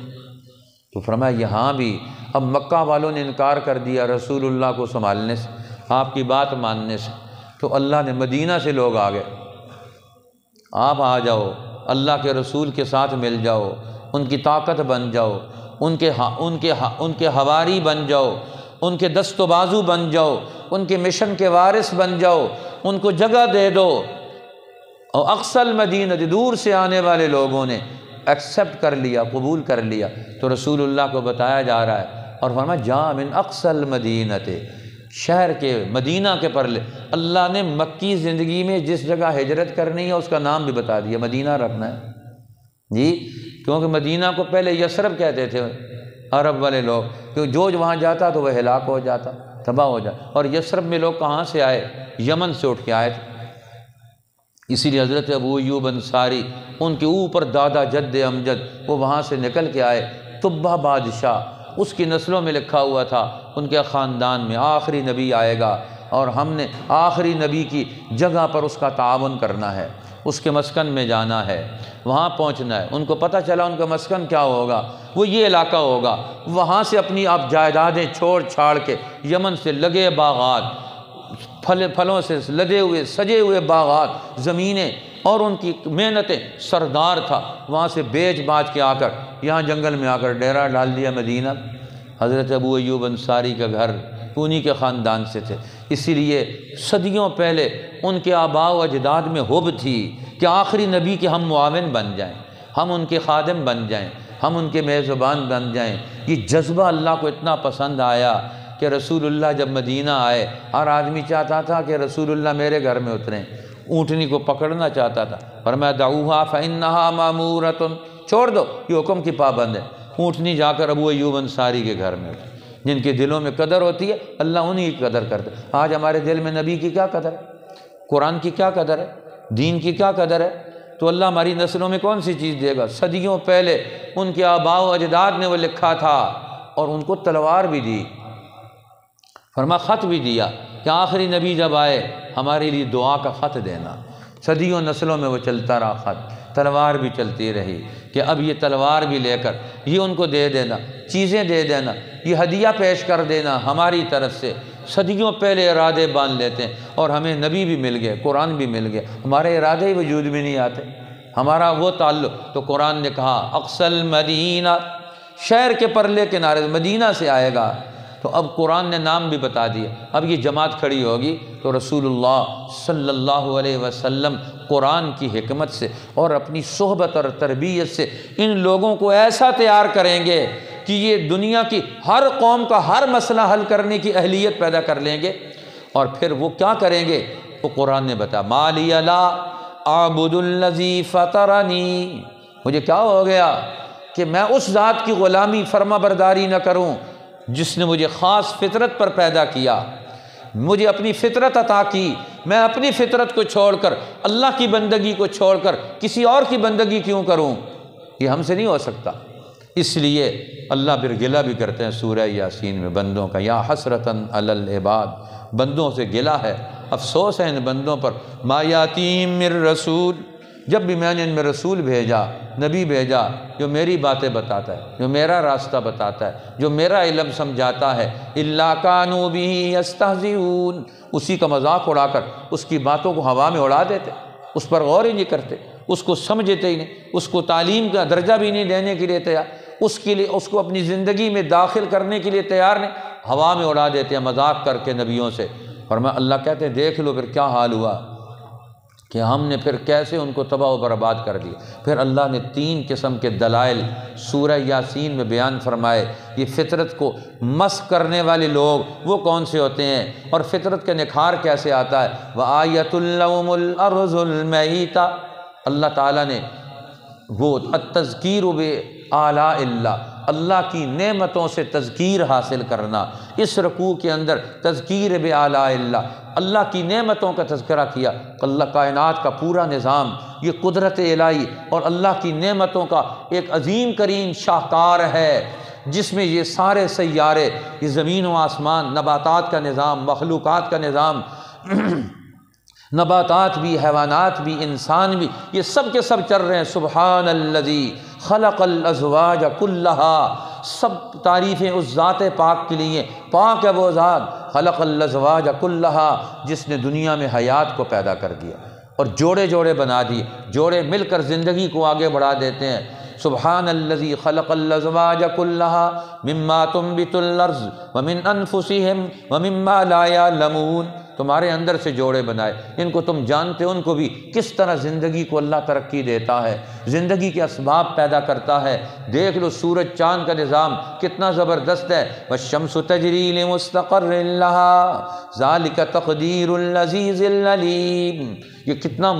تو فرمایا یہاں بھی اب مکہ والوں نے انکار کر دیا رسول اللہ کو سنبھالنے سے، آپ کی بات ماننے سے، تو اللہ نے مدینہ سے لوگ آ گئے، آپ آ جاؤ، اللہ کے رسول کے ساتھ مل جاؤ، ان کی طاقت بن جاؤ، ان کے حواری بن جاؤ، ان کے دست و بازو بن جاؤ، ان کے مشن کے وارث بن جاؤ، ان کو جگہ دے دو۔ اور اقصی المدینہ، دور سے آنے والے لوگوں نے ایکسیپٹ کر لیا، قبول کر لیا۔ تو رسول اللہ کو بتایا جا رہا ہے، اور فرمایا جاء من اقصی المدینہ، شہر کے مدینہ کے پرلے۔ اللہ نے مکی زندگی میں جس جگہ ہجرت کرنی ہے اس کا نام بھی بتا دیا، مدینہ رکھنا ہے جی، کیونکہ مدینہ کو پہلے یثرب کہتے تھے عرب والے لوگ، کیونکہ جو وہاں جاتا تو وہ ہلاک ہو جاتا، تباہ ہو جاتا۔ اور یثرب میں لوگ کہاں سے آئے؟ یمن سے اٹھ کے آئے تھے، اسی لیے حضرت ابو ایوب انصاری ان کے اوپر دادا جد امجد وہ وہاں سے نکل کے آئے۔ طبہ بادشاہ اس کی نسلوں میں لکھا ہوا تھا، ان کے خاندان میں آخری نبی آئے گا، اور ہم نے آخری نبی کی جگہ پر اس کا تعاون کرنا ہے، اس کے مسکن میں جانا ہے، وہاں پہنچنا ہے۔ ان کو پتہ چلا ان کا مسکن کیا ہوگا، وہ یہ علاقہ ہوگا۔ وہاں سے اپنی آپ جائیدادیں چھوڑ چھاڑ کے یمن سے لگے باغات، پھلوں سے لدے ہوئے سجے ہوئے باغات، زمینیں، اور ان کی محنتیں، سردار تھا، وہاں سے بیچ باچ کے آ کر یہاں جنگل میں آ کر ڈیرا ڈال دیا مدینہ۔ حضرت ابو ایوب انصاری کا گھر انہی کے خاندان سے تھے، اسی لیے صدیوں پہلے ان کے آباء و اجداد میں حب تھی کہ آخری نبی کے ہم معاون بن جائیں، ہم ان کے خادم بن جائیں، ہم ان کے میزبان بن جائیں۔ یہ جذبہ اللہ کو اتنا پسند آیا کہ رسول اللہ جب مدینہ آئے ہر آدمی چاہتا تھا کہ رسول اللہ میرے گھر میں اتریں، اونٹنی کو پکڑنا چاہتا تھا، فرمایا دعوہا فإنہا مامورۃ، چھوڑ دو یہ حکم کی پابند ہے۔ اونٹنی جا کر ابو ایوب انصاری کے گھر میں، جن کے دلوں میں قدر ہوتی ہے اللہ انہی کی قدر کرتا ہے۔ آج ہمارے دل میں نبی کی کیا قدر ہے، قرآن کی کیا قدر ہے، دین کی کیا قدر ہے؟ تو اللہ ہماری نسلوں میں کون سی چیز دے گا؟ صدیوں پہلے ان کے آباء و اجداد نے وہ لکھا تھا، اور ان کو تلوار بھی دی، فرما خط بھی دیا کہ آخری نبی جب آئے ہمارے لیے دعا کا خط دینا۔ صدیوں نسلوں میں وہ چلتا رہا خط، تلوار بھی چلتی رہی کہ اب یہ تلوار بھی لے کر یہ ان کو دے دینا، چیزیں دے دینا، یہ ہدیہ پیش کر دینا ہماری طرف سے۔ صدیوں پہلے ارادے باندھ لیتے ہیں، اور ہمیں نبی بھی مل گئے، قرآن بھی مل گیا، ہمارے ارادے ہی وجود میں نہیں آتے، ہمارا وہ تعلق۔ تو قرآن نے کہا اقصى المدینہ، شہر کے پرلے کنارے مدینہ سے آئے گا۔ تو اب قرآن نے نام بھی بتا دیا، اب یہ جماعت کھڑی ہوگی تو رسول اللہ صلی اللہ علیہ وسلم قرآن کی حکمت سے اور اپنی صحبت اور تربیت سے ان لوگوں کو ایسا تیار کریں گے کہ یہ دنیا کی ہر قوم کا ہر مسئلہ حل کرنے کی اہلیت پیدا کر لیں گے۔ اور پھر وہ کیا کریں گے؟ وہ قرآن نے بتا ما لی لا اعبد الذی فطرنی، مجھے کیا ہو گیا کہ میں اس ذات کی غلامی فرما برداری نہ کروں جس نے مجھے خاص فطرت پر پیدا کیا، مجھے اپنی فطرت عطا کی، میں اپنی فطرت کو چھوڑ کر اللہ کی بندگی کو چھوڑ کر کسی اور کی بندگی کیوں کروں؟ یہ ہم سے نہیں ہو سکتا۔ اس لیے اللہ پھر گلہ بھی کرتے ہیں سورہ یاسین میں بندوں کا، یا حسرتاً علی العباد، بندوں سے گلہ ہے، افسوس ہے ان بندوں پر، ما یاتیم من رسول، جب بھی میں نے ان میں رسول بھیجا، نبی بھیجا جو میری باتیں بتاتا ہے، جو میرا راستہ بتاتا ہے، جو میرا علم سمجھاتا ہے، الا کانوا بہ یستہزئون، اسی کا مذاق اڑا کر اس کی باتوں کو ہوا میں اڑا دیتے، اس پر غور ہی نہیں کرتے، اس کو سمجھتے ہی نہیں، اس کو تعلیم کا درجہ بھی نہیں دینے کے لیے تیار، اس کے لیے اس کو اپنی زندگی میں داخل کرنے کے لیے تیار نہیں، ہوا میں اڑا دیتے ہیں مذاق کر کے نبیوں سے۔ فرمایا اللہ کہتے ہیں دیکھ لو پھر کیا حال ہوا کہ ہم نے پھر کیسے ان کو تباہ و برباد کر دیا۔ پھر اللہ نے 3 قسم کے دلائل سورہ یاسین میں بیان فرمائے، یہ فطرت کو مسخ کرنے والے لوگ وہ کون سے ہوتے ہیں اور فطرت کا نکھار کیسے آتا ہے۔ وَآیَةٌ لَهُمُ الْأَرْضُ الْمَيْتَةُ، اللہ تعالیٰ نے وہ التذکیر بآلاء اللہ، اللہ کی نعمتوں سے تذکیر حاصل کرنا، اس رکوع کے اندر تذکیر بآلاء اللہ، اللہ کی نعمتوں کا تذکرہ کیا۔ اللہ کائنات کا پورا نظام یہ قدرت الہی اور اللہ کی نعمتوں کا ایک عظیم کریم شاہکار ہے، جس میں یہ سارے سیارے، یہ زمین و آسمان، نباتات کا نظام، مخلوقات کا نظام، نباتات بھی، حیوانات بھی، انسان بھی، یہ سب کے سب چل رہے ہیں۔ سبحان الذی خلق الازواج کلہا، سب تعریفیں اس ذات پاک کے لیے، پاک ہے وہ ذات، خلق الازواج کلہا، جس نے دنیا میں حیات کو پیدا کر دیا اور جوڑے جوڑے بنا دیے، جوڑے مل کر زندگی کو آگے بڑھا دیتے ہیں۔ سبحان الذی خلق الازواج کلہا مما تنبت الارض ومن انفسہم ومما لا یعلمون، تمہارے اندر سے جوڑے بنائے، ان کو تم جانتے ان کو بھی کس طرح زندگی کو اللہ ترقی دیتا ہے، زندگی کے اسباب پیدا کرتا ہے۔ دیکھ لو سورج چاند کا نظام کتنا زبردست ہے، والشمس تجری لمستقر لہا ذالک تقدیر العزیز العلیم، یہ کتنا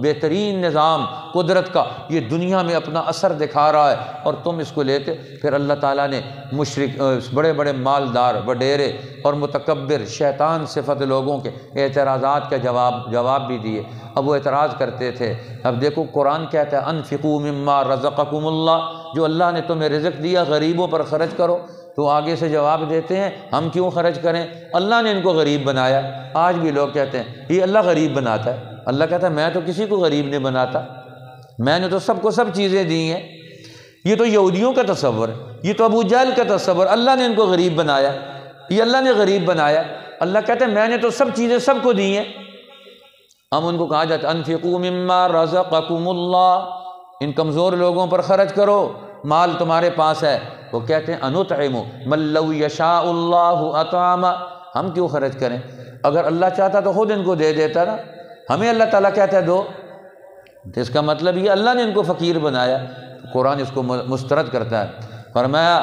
بہترین نظام قدرت کا یہ دنیا میں اپنا اثر دکھا رہا ہے، اور تم اس کو لیتے۔ پھر اللہ تعالیٰ نے مشرک بڑے بڑے مالدار، وڈیرے اور متکبر شیطان صفت لوگوں کے اعتراضات کا جواب بھی دیے۔ اب وہ اعتراض کرتے تھے، اب دیکھو قرآن کہتا ہے انفقوا مما رزقکم اللہ، جو اللہ نے تمہیں رزق دیا غریبوں پر خرچ کرو، تو آگے سے جواب دیتے ہیں ہم کیوں خرچ کریں، اللہ نے ان کو غریب بنایا۔ آج بھی لوگ کہتے ہیں یہ اللہ غریب بناتا ہے، اللہ کہتا ہے میں تو کسی کو غریب نہیں بناتا، میں نے تو سب کو سب چیزیں دی ہیں۔ یہ تو یہودیوں کا تصور ہے، یہ تو ابو جہل کا تصور، اللہ نے ان کو غریب بنایا، یہ اللہ نے غریب بنایا۔ اللہ کہتا ہے میں نے تو سب چیزیں سب کو دی ہیں۔ ہم ان کو کہا جاتا ہے انفقوا مما رزقکم اللہ، ان کمزور لوگوں پر خرچ کرو، مال تمہارے پاس ہے۔ وہ کہتے ہیں انطعم من لو یشاء اللہ اطعمہ، ہم کیوں خرچ کریں، اگر اللہ چاہتا تو خود ان کو دے دیتا نا، ہمیں اللہ تعالیٰ کہتا ہے دو، تو اس کا مطلب یہ اللہ نے ان کو فقیر بنایا۔ قرآن اس کو مسترد کرتا ہے، فرمایا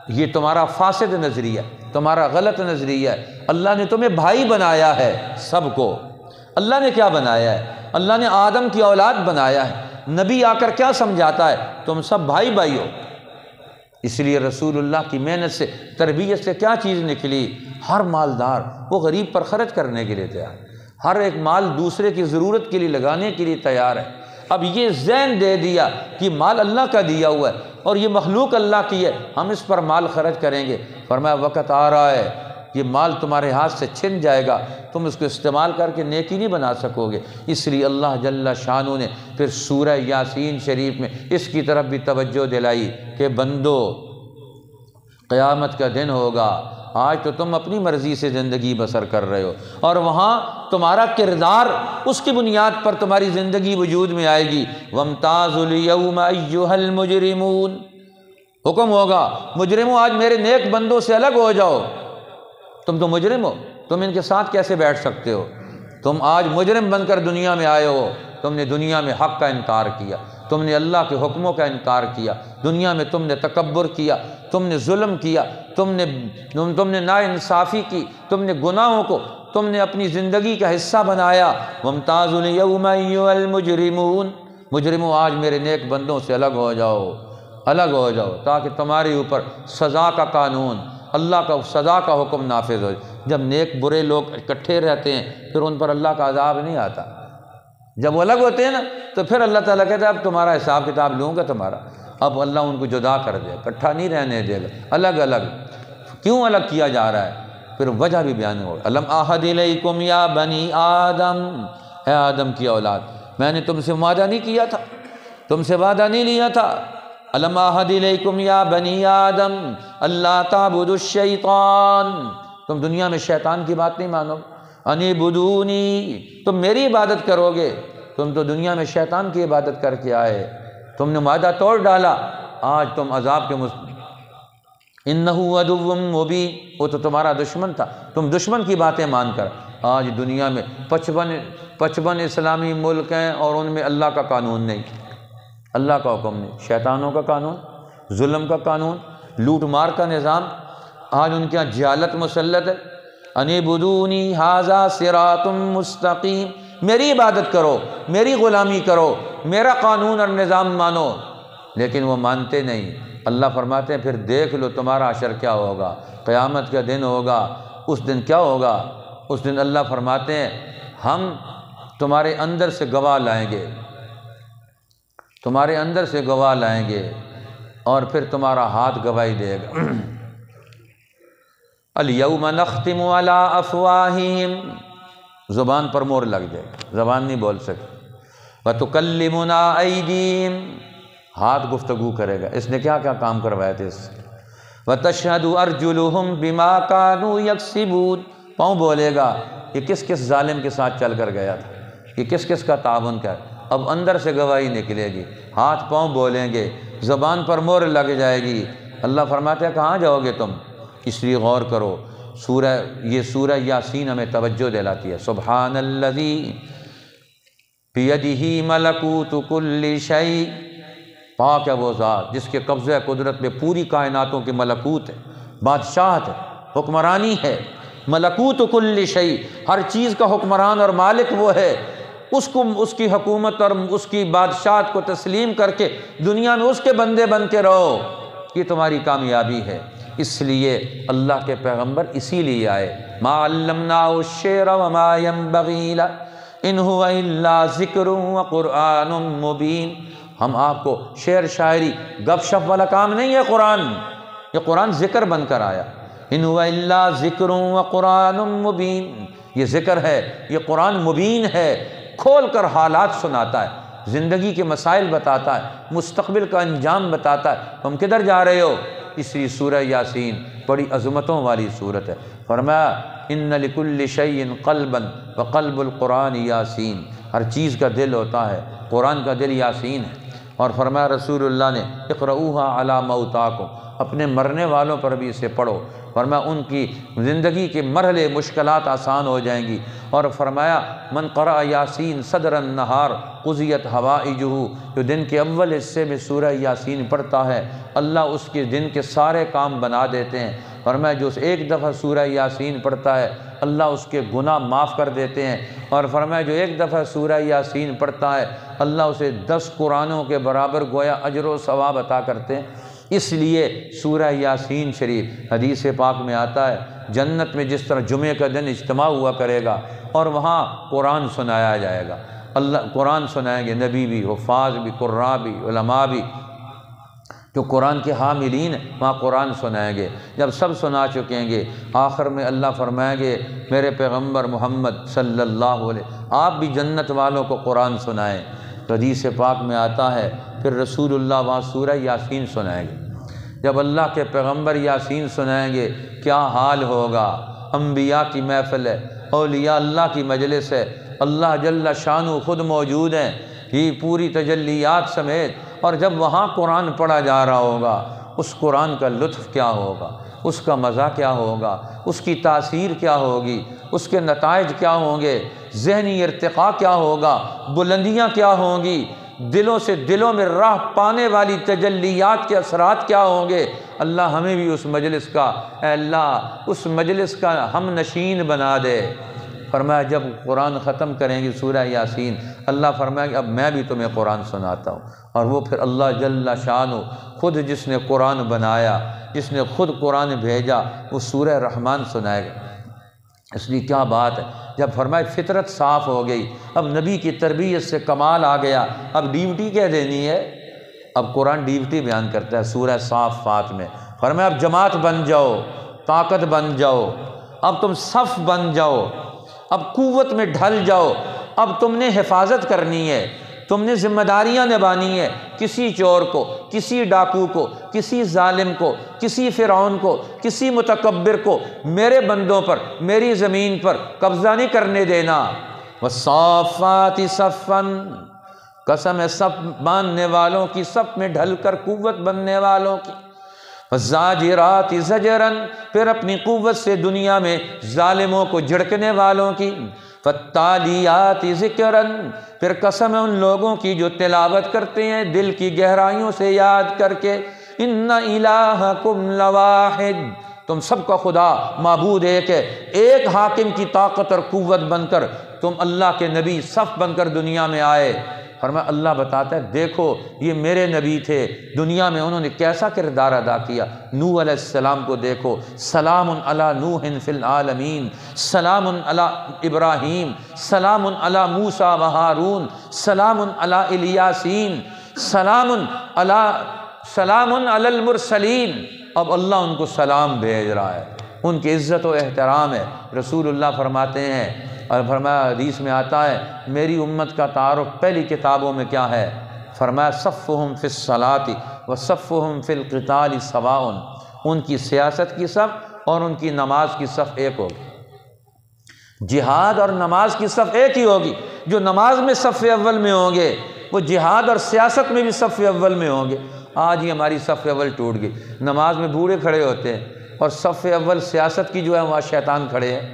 یہ تمہارا فاسد نظریہ، تمہارا غلط نظریہ ہے، اللہ نے تمہیں بھائی بنایا ہے سب کو۔ اللہ نے کیا بنایا ہے؟ اللہ نے آدم کی اولاد بنایا ہے، نبی آ کر کیا سمجھاتا ہے، تم سب بھائی بھائی ہو۔ اس لیے رسول اللہ کی محنت سے، تربیت سے کیا چیز نکلی، ہر مالدار وہ غریب پر خرچ کرنے کے لیے تیار، ہر ایک مال دوسرے کی ضرورت کے لیے لگانے کے لیے تیار ہے، اب یہ ذہن دے دیا کہ مال اللہ کا دیا ہوا ہے اور یہ مخلوق اللہ کی ہے، ہم اس پر مال خرچ کریں گے۔ فرمایا وقت آ رہا ہے یہ مال تمہارے ہاتھ سے چھن جائے گا، تم اس کو استعمال کر کے نیکی نہیں بنا سکو گے۔ اس لیے اللہ جل شانہ نے پھر سورہ یاسین شریف میں اس کی طرف بھی توجہ دلائی کہ بندو قیامت کا دن ہوگا، آج تو تم اپنی مرضی سے زندگی بسر کر رہے ہو اور وہاں تمہارا کردار اس کی بنیاد پر تمہاری زندگی وجود میں آئے گی۔ وَامْتَازُوا الْيَوْمَ أَيُّهَا الْمُجْرِمُونَ، حکم ہوگا مجرموں آج میرے نیک بندوں سے الگ ہو جاؤ۔ تم تو مجرم ہو، تم ان کے ساتھ کیسے بیٹھ سکتے ہو؟ تم آج مجرم بن کر دنیا میں آئے ہو، تم نے دنیا میں حق کا انکار کیا، تم نے اللہ کے حکموں کا انکار کیا، دنیا میں تم نے تکبر کیا، تم نے ظلم کیا، تم نے ناانصافی کی، تم نے گناہوں کو تم نے اپنی زندگی کا حصہ بنایا۔ وَامْتَازُوا الْيَوْمَ أَيُّهَا الْمُجْرِمُونَ، مجرموں آج میرے نیک بندوں سے الگ ہو جاؤ، الگ ہو جاؤ، تاکہ تمہارے اوپر سزا کا قانون، اللہ کا سزا کا حکم نافذ ہو۔ جب نیک برے لوگ اکٹھے رہتے ہیں پھر ان پر اللہ کا عذاب نہیں آتا، جب وہ الگ ہوتے ہیں نا تو پھر اللہ تعالیٰ کہتا ہے اب تمہارا حساب کتاب لوں گا تمہارا۔ اب اللہ ان کو جدا کر دے، اکٹھا نہیں رہنے دے گا، الگ الگ۔ کیوں الگ کیا جا رہا ہے؟ پھر وجہ بھی بیان ہوگا۔ الم اعہد الیکم یا بنی آدم، اے آدم کی اولاد، میں نے تم سے وعدہ نہیں کیا تھا، تم سے وعدہ نہیں لیا تھا۔ الم اعہد الیکم یا بنی آدم اللہ تعبدوا الشیطان، تم دنیا میں شیطان کی بات نہیں مانو گے۔ ان اعبدونی، تم میری عبادت کرو گے، تم تو دنیا میں شیطان کی عبادت کر کے آئے، تم نے وعدہ توڑ ڈالا، آج تم عذاب کے انہ عدو مبین، وہ تو تمہارا دشمن تھا، تم دشمن کی باتیں مان کر آج دنیا میں 55 اسلامی ملک ہیں اور ان میں اللہ کا قانون نہیں، اللہ کا حکم نہیں، شیطانوں کا قانون، ظلم کا قانون، لوٹ مار کا نظام، آج ان کے یہاں جہالت مسلط ہے۔ ان اعبدونی ھذا صراط مستقیم، میری عبادت کرو، میری غلامی کرو، میرا قانون اور نظام مانو، لیکن وہ مانتے نہیں۔ اللہ فرماتے ہیں پھر دیکھ لو تمہارا حشر کیا ہوگا، قیامت کا دن ہوگا، اس دن کیا ہوگا؟ اس دن اللہ فرماتے ہیں ہم تمہارے اندر سے گواہ لائیں گے، تمہارے اندر سے گواہ لائیں گے اور پھر تمہارا ہاتھ گواہی دے گا۔ الیوم نختم علی افواہہم، زبان پر مور لگ جائے، زبان نہیں بول سکے۔ وتکلمنا ایدیہم، ہاتھ گفتگو کرے گا، اس نے کیا کیا کام کروائے تھے اس سے۔ وتشہد ارجلہم بما کانوا یکسبون، پاؤں بولے گا یہ کس کس ظالم کے ساتھ چل کر گیا تھا، یہ کس کس کا تعاون کیا۔ اب اندر سے گواہی نکلے گی، ہاتھ پاؤں بولیں گے، زبان پر مور لگ جائے گی۔ اللہ فرماتے ہیں کہاں جاؤ گے تم؟ اس لیے غور کرو، یہ سورہ یاسین ہمیں توجہ دلاتی ہے۔ سبحان الذی بیدہ ملکوت کل شیء، پاک ہے وہ ذات جس کے قبضہ قدرت میں پوری کائناتوں کی ملکوت ہے، بادشاہت ہے، حکمرانی ہے۔ ملکوت کل شیء، ہر چیز کا حکمران اور مالک وہ ہے، اس کی حکومت اور اس کی بادشاہت کو تسلیم کر کے دنیا میں اس کے بندے بن کے رہو، یہ تمہاری کامیابی ہے۔ اس لیے اللہ کے پیغمبر اسی لیے آئے۔ ما علمناه الشعر وما ينبغي له ان هو الا ذکر وقرآن مبین، ہم آپ کو شعر شاعری گپ شپ والا کام نہیں ہے قرآن، یہ قرآن ذکر بن کر آیا۔ ان هو الا ذکر وقرآن مبین، یہ ذکر ہے، یہ قرآن مبین ہے، کھول کر حالات سناتا ہے، زندگی کے مسائل بتاتا ہے، مستقبل کا انجام بتاتا ہے، تم کدھر جا رہے ہو۔ اس لیے سورہ یاسین بڑی عظمتوں والی سورت ہے۔ فرمایا ان لکل شیء قلبا وقلب القرآن یاسین، ہر چیز کا دل ہوتا ہے، قرآن کا دل یاسین ہے۔ اور فرمایا رسول اللہ نے اقرؤوها علی موتاکم، اپنے مرنے والوں پر بھی اسے پڑھو۔ فرمایا ان کی زندگی کے مرحلے مشکلات آسان ہو جائیں گی۔ اور فرمایا من قرأ یاسین صدر النہار قضیت حوائجہ، جو دن کے اول حصے میں سورہ یاسین پڑھتا ہے اللہ اس کے دن کے سارے کام بنا دیتے ہیں۔ فرمایا جو ایک دفعہ سورہ یاسین پڑھتا ہے اللہ اس کے گناہ معاف کر دیتے ہیں۔ اور فرمایا جو ایک دفعہ سورہ یاسین پڑھتا ہے اللہ اسے 10 قرآنوں کے برابر گویا اجر و ثواب عطا کرتے ہیں۔ اس لیے سورہ یاسین شریف حدیث پاک میں آتا ہے جنت میں جس طرح جمعہ کا دن اجتماع ہوا کرے گا اور وہاں قرآن سنایا جائے گا، اللہ قرآن سنائیں گے، نبی بھی، حفاظ بھی، قراء بھی، علماء بھی، جو قرآن کے حاملین ہیں وہاں قرآن سنائیں گے۔ جب سب سنا چکیں گے آخر میں اللہ فرمائیں گے میرے پیغمبر محمد صلی اللہ علیہ آپ بھی جنت والوں کو قرآن سنائیں۔ تو حدیث پاک میں آتا ہے پھر رسول اللہ وہاں سورہ یاسین سنائیں گے۔ جب اللہ کے پیغمبر یاسین سنائیں گے کیا حال ہوگا؟ انبیاء کی محفل ہے، اولیاء اللہ کی مجلس ہے، اللہ جل شانہ خود موجود ہیں، یہ پوری تجلیات سمیت، اور جب وہاں قرآن پڑھا جا رہا ہوگا اس قرآن کا لطف کیا ہوگا، اس کا مزہ کیا ہوگا، اس کی تاثیر کیا ہوگی، اس کے نتائج کیا ہوں گے، ذہنی ارتقاء کیا ہوگا، بلندیاں کیا ہوں گی، دلوں سے دلوں میں راہ پانے والی تجلیات کے اثرات کیا ہوں گے۔ اللہ ہمیں بھی اس مجلس کا، اے اللہ اس مجلس کا ہم نشین بنا دے۔ فرمایا جب قرآن ختم کریں گے سورہ یاسین، اللہ فرمایا کہ اب میں بھی تمہیں قرآن سناتا ہوں، اور وہ پھر اللہ جل شانہ خود جس نے قرآن بنایا، جس نے خود قرآن بھیجا، وہ سورہ رحمان سنائے گا۔ اس لیے کیا بات ہے، جب فرمائے فطرت صاف ہو گئی، اب نبی کی تربیت سے کمال آ گیا، اب ڈیوٹی کیا دینی ہے، اب قرآن ڈیوٹی بیان کرتا ہے سورہ صافات میں۔ فرمایا اب جماعت بن جاؤ، طاقت بن جاؤ، اب تم صف بن جاؤ، اب قوت میں ڈھل جاؤ، اب تم نے حفاظت کرنی ہے، تم نے ذمہ داریاں نبھانی ہے، کسی چور کو، کسی ڈاکو کو، کسی ظالم کو، کسی فرعون کو، کسی متکبر کو میرے بندوں پر، میری زمین پر قبضہ نہیں کرنے دینا۔ والصافات صفا، قسم ہے صف باندھنے والوں کی، صف میں ڈھل کر قوت بننے والوں کی۔ والزاجرات زجرا، پھر اپنی قوت سے دنیا میں ظالموں کو جھڑکنے والوں کی۔ فالتالیات ذکرا، پھر قسم ہے ان لوگوں کی جو تلاوت کرتے ہیں دل کی گہرائیوں سے یاد کر کے۔ ان الہکم لواحد، تم سب کا خدا معبود ایک ہے، ایک حاکم کی طاقت اور قوت بن کر تم اللہ کے نبی صف بن کر دنیا میں آئے۔ فرمایا اللہ بتاتا ہے دیکھو یہ میرے نبی تھے، دنیا میں انہوں نے کیسا کردار ادا کیا۔ نوح علیہ السلام کو دیکھو، سلام علی نوح فی العالمین، سلام علی ابراہیم، سلام علی موسیٰ و ہارون، سلام علی الیاسین، سلام علی المرسلین۔ اب اللہ ان کو سلام بھیج رہا ہے، ان کی عزت و احترام ہے۔ رسول اللہ فرماتے ہیں، اور فرمایا حدیث میں آتا ہے میری امت کا تعارف پہلی کتابوں میں کیا ہے، فرمایا صفہم فی الصلاۃ و صفہم فی القتال سواء، ان کی سیاست کی صف اور ان کی نماز کی صف ایک ہوگی۔ جہاد اور نماز کی صف ایک ہی ہوگی، جو نماز میں صف اول میں ہوں گے وہ جہاد اور سیاست میں بھی صف اول میں ہوں گے۔ آج ہی ہماری صف اول ٹوٹ گئی، نماز میں بوڑھے کھڑے ہوتے ہیں اور صف اول سیاست کی جو ہے وہاں شیطان کھڑے ہیں،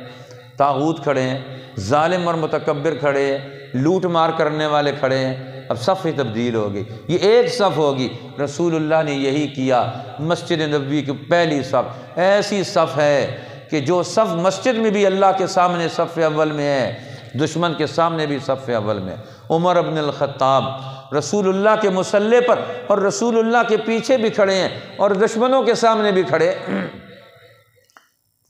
طاغوت کھڑے ہیں، ظالم اور متکبر کھڑے ہیں، لوٹ مار کرنے والے کھڑے ہیں۔ اب صف ہی تبدیل ہو گئی، یہ ایک صف ہوگی۔ رسول اللہ نے یہی کیا، مسجد نبوی کی پہلی صف ایسی صف ہے کہ جو صف مسجد میں بھی اللہ کے سامنے صف اول میں ہے، دشمن کے سامنے بھی صف اول میں۔ عمر بن الخطاب رسول اللہ کے مصلی پر اور رسول اللہ کے پیچھے بھی کھڑے ہیں اور دشمنوں کے سامنے بھی کھڑے،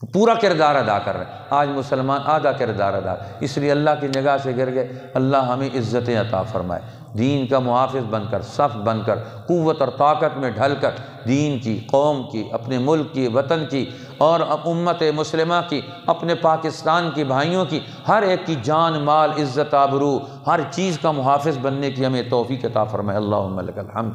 پورا کردار ادا کر رہے ہیں۔ آج مسلمان آدھا کردار ادا، اس لیے اللہ کی نگاہ سے گر گئے۔ اللہ ہمیں عزتیں عطا فرمائے، دین کا محافظ بن کر، صف بن کر، قوت اور طاقت میں ڈھل کر دین کی، قوم کی، اپنے ملک کی، وطن کی اور امت مسلمہ کی، اپنے پاکستان کی بھائیوں کی، ہر ایک کی جان مال عزت آبرو ہر چیز کا محافظ بننے کی ہمیں توفیق عطا فرمائے۔ اللہم لک الحمد۔